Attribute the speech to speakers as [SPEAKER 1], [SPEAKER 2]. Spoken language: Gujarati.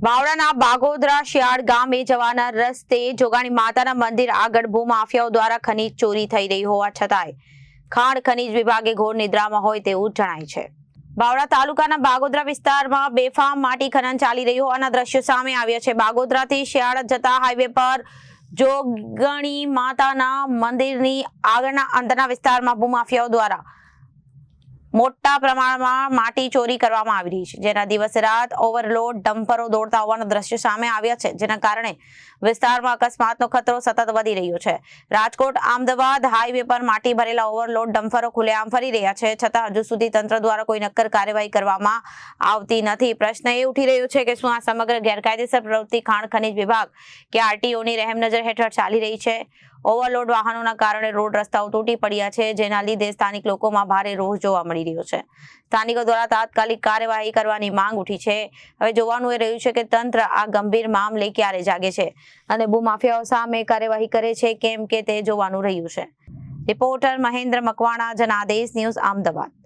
[SPEAKER 1] બાવળાના બાગોદરા શિયાળ ગામે જવાના રસ્તે જોગાણી માતાના મંદિર આગળ ભૂમાફિયાઓ દ્વારા ખનીજ ચોરી થઈ રહી હોવા છતાંય ખાણ ખનીજ વિભાગે ઘોર નિદ્રામાં હોય તેવું જણાય છે। બાવળા તાલુકાના બાગોદરા વિસ્તારમાં બેફામ માટી ખનન ચાલી રહ્યું હોવાના દ્રશ્યો સામે આવ્યા છે। બાગોદરાથી શિયાળ જતા હાઈવે પર જોગણી માતાના મંદિરની આગળના અંદરના વિસ્તારમાં ભૂમાફિયાઓ દ્વારા મોટા પ્રમાણમાં માટી ચોરી કરવામાં આવી રહી છે, જેના દિવસે રાત ઓવરલોડ ડમ્પરો દોડતા હોવાના દ્રશ્યો સામે આવ્યા છે, જેના કારણે વિસ્તારમાં અકસ્માતનો ખતરો સતત વધી રહ્યો છે। રાજકોટ અમદાવાદ હાઈવે પર માટી ભરેલા ઓવરલોડ ડમ્પરો ખુલ્લેઆમ ફરી રહ્યા છે, છતાં હજુ સુધી તંત્ર દ્વારા કોઈ નક્કર કાર્યવાહી કરવામાં આવતી નથી। પ્રશ્ન એ ઉઠી રહ્યો છે કે શું આ સમગ્ર ગેરકાયદેસર પ્રવૃત્તિ ખાણ ખનીજ વિભાગ કે આરટીઓની રહેમનજર હેઠળ ચાલી રહી છે? ઓવરલોડ વાહનોના કારણે રોડ રસ્તાઓ તૂટી પડ્યા છે, જેના લીધે સ્થાનિક લોકોમાં ભારે રોષ જોવા મળી રહ્યો છે। સ્થાનિકો દ્વારા તાત્કાલિક કાર્યવાહી કરવાની માંગ ઉઠી છે। હવે જોવાનું એ રહ્યું છે કે તંત્ર આ ગંભીર મામલે ક્યારે જાગે છે અને ભૂમાફિયાઓ સામે કાર્યવાહી કરે છે કેમ કે તે જોવાનું રહ્યું છે। Reporter Mahendra Makwana, Janadesh news, Ahmedabad.